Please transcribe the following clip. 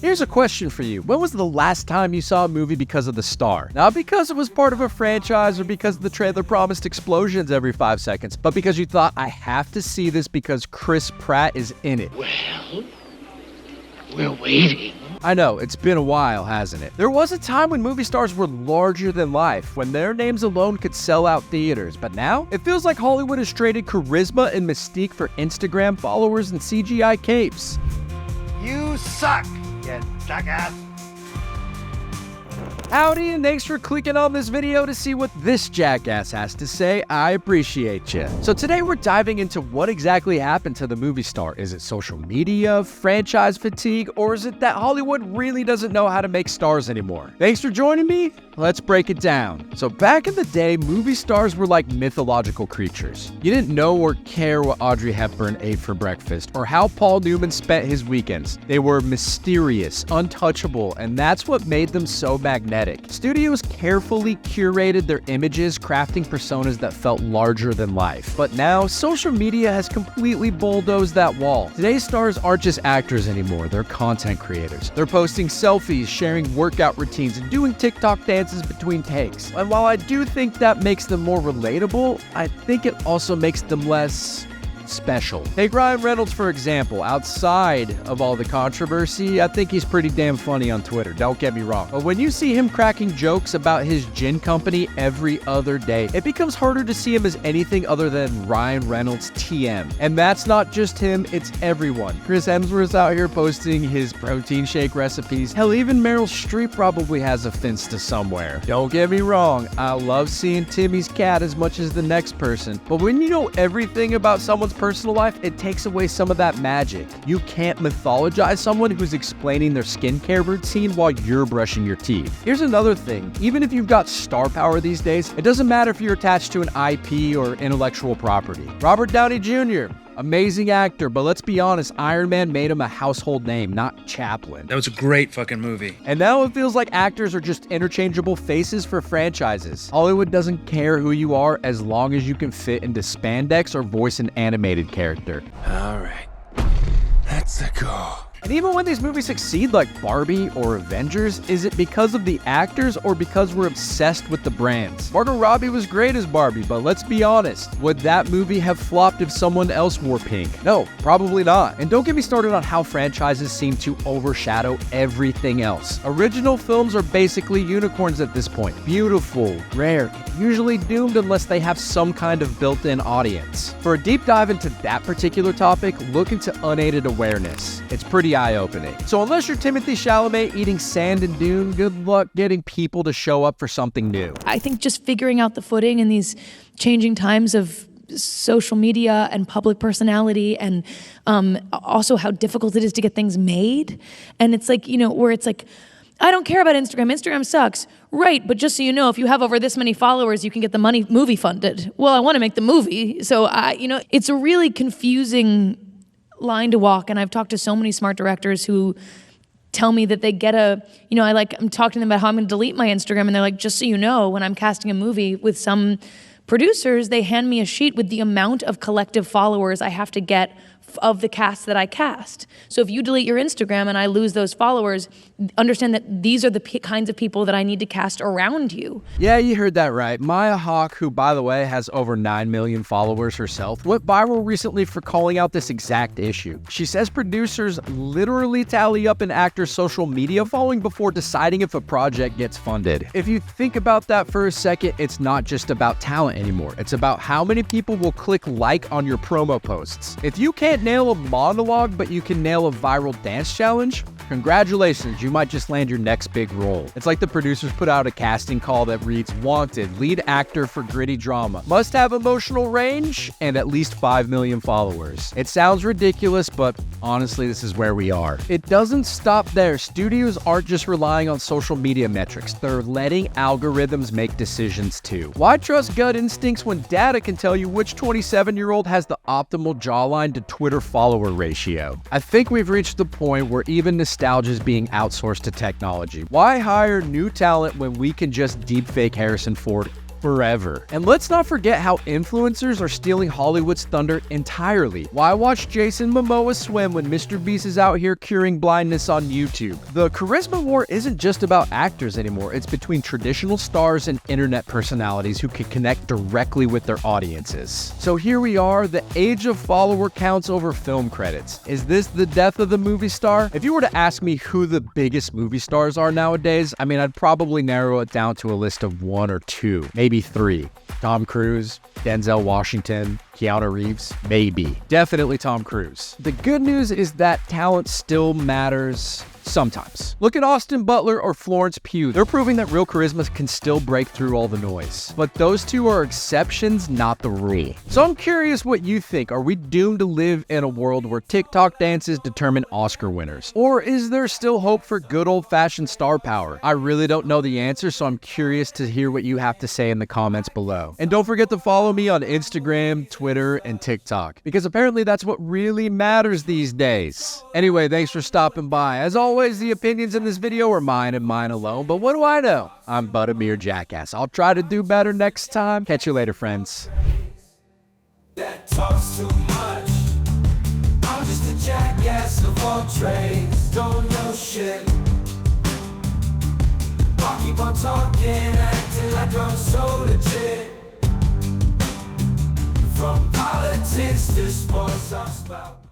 Here's a question for you. When was the last time you saw a movie because of the star? Not because it was part of a franchise or because the trailer promised explosions every 5 seconds, but because you thought, I have to see this because Chris Pratt is in it. Well, we're waiting. I know, it's been a while, hasn't it? There was a time when movie stars were larger than life, when their names alone could sell out theaters. But now, it feels like Hollywood has traded charisma and mystique for Instagram followers and CGI capes. You suck, you jackass. Howdy, and thanks for clicking on this video to see what this jackass has to say. I appreciate you. So today we're diving into what exactly happened to the movie star. Is it social media, franchise fatigue, or is it that Hollywood really doesn't know how to make stars anymore? Thanks for joining me. Let's break it down. So back in the day, movie stars were like mythological creatures. You didn't know or care what Audrey Hepburn ate for breakfast or how Paul Newman spent his weekends. They were mysterious, untouchable, and that's what made them so magnetic. Studios carefully curated their images, crafting personas that felt larger than life. But now, social media has completely bulldozed that wall. Today's stars aren't just actors anymore, they're content creators. They're posting selfies, sharing workout routines, and doing TikTok dances between takes. And while I do think that makes them more relatable, I think it also makes them less special. Take Ryan Reynolds, for example. Outside of all the controversy, I think he's pretty damn funny on Twitter, don't get me wrong. But when you see him cracking jokes about his gin company every other day, it becomes harder to see him as anything other than Ryan Reynolds TM. And that's not just him, it's everyone. Chris Hemsworth's out here posting his protein shake recipes. Hell, even Meryl Streep probably has a Finsta somewhere. Don't get me wrong, I love seeing Timmy's cat as much as the next person. But when you know everything about someone's personal life, it takes away some of that magic. You can't mythologize someone who's explaining their skincare routine while you're brushing your teeth. Here's another thing. Even if you've got star power these days, it doesn't matter if you're attached to an IP or intellectual property. Robert Downey Jr., amazing actor, but let's be honest, Iron Man made him a household name, not Chaplin. That was a great fucking movie. And now it feels like actors are just interchangeable faces for franchises. Hollywood doesn't care who you are as long as you can fit into spandex or voice an animated character. All right, let's go. And even when these movies succeed like Barbie or Avengers, is it because of the actors or because we're obsessed with the brands? Margot Robbie was great as Barbie, but let's be honest, would that movie have flopped if someone else wore pink? No, probably not. And don't get me started on how franchises seem to overshadow everything else. Original films are basically unicorns at this point. Beautiful, rare, usually doomed unless they have some kind of built-in audience. For a deep dive into that particular topic, look into unaided awareness. It's pretty eye-opening. So unless you're Timothée Chalamet eating sand and dune, good luck getting people to show up for something new. I think just figuring out the footing in these changing times of social media and public personality, and also how difficult it is to get things made. And it's like, where it's like, I don't care about Instagram. Instagram sucks. Right, but just so you know, if you have over this many followers, you can get the movie funded. Well, I want to make the movie. So, it's a really confusing line to walk, and I've talked to so many smart directors who tell me that they get I'm talking to them about how I'm going to delete my Instagram, and they're like, just so you know, when I'm casting a movie with some producers, they hand me a sheet with the amount of collective followers I have to get of the cast that I cast. So if you delete your Instagram and I lose those followers, understand that these are the kinds of people that I need to cast around you. Yeah, you heard that right. Maya Hawke, who by the way has over 9 million followers herself, went viral recently for calling out this exact issue. She says producers literally tally up an actor's social media following before deciding if a project gets funded. If you think about that for a second, it's not just about talent anymore. It's about how many people will click like on your promo posts. If you can't nail a monologue, but you can nail a viral dance challenge, congratulations, you might just land your next big role. It's like the producers put out a casting call that reads, wanted, lead actor for gritty drama, must have emotional range, and at least 5 million followers. It sounds ridiculous, but honestly, this is where we are. It doesn't stop there. Studios aren't just relying on social media metrics. They're letting algorithms make decisions too. Why trust gut instincts when data can tell you which 27-year-old has the optimal jawline to Twitter follower ratio? I think we've reached the point where even nostalgia is being outsourced to technology. Why hire new talent when we can just deepfake Harrison Ford forever. And let's not forget how influencers are stealing Hollywood's thunder entirely. Why watch Jason Momoa swim when Mr. Beast is out here curing blindness on YouTube? The charisma war isn't just about actors anymore. It's between traditional stars and internet personalities who can connect directly with their audiences. So here we are, the age of follower counts over film credits. Is this the death of the movie star? If you were to ask me who the biggest movie stars are nowadays, I mean, I'd probably narrow it down to a list of 1 or 2, maybe 3. Tom Cruise, Denzel Washington, Keanu Reeves, maybe. Definitely Tom Cruise. The good news is that talent still matters sometimes. Look at Austin Butler or Florence Pugh. They're proving that real charisma can still break through all the noise. But those two are exceptions, not the rule. So I'm curious what you think. Are we doomed to live in a world where TikTok dances determine Oscar winners? Or is there still hope for good old-fashioned star power? I really don't know the answer, so I'm curious to hear what you have to say in the comments below. And don't forget to follow me on Instagram, Twitter, and TikTok, because apparently that's what really matters these days. Anyway, thanks for stopping by. As always, the opinions in this video are mine and mine alone, but what do I know? I'm but a mere jackass. I'll try to do better next time. Catch you later, friends. That talks too much. I'm just a jackass of all trades. Don't know shit. I'll keep on talking, acting like I'm so legit. From politics to sports, I'm spout.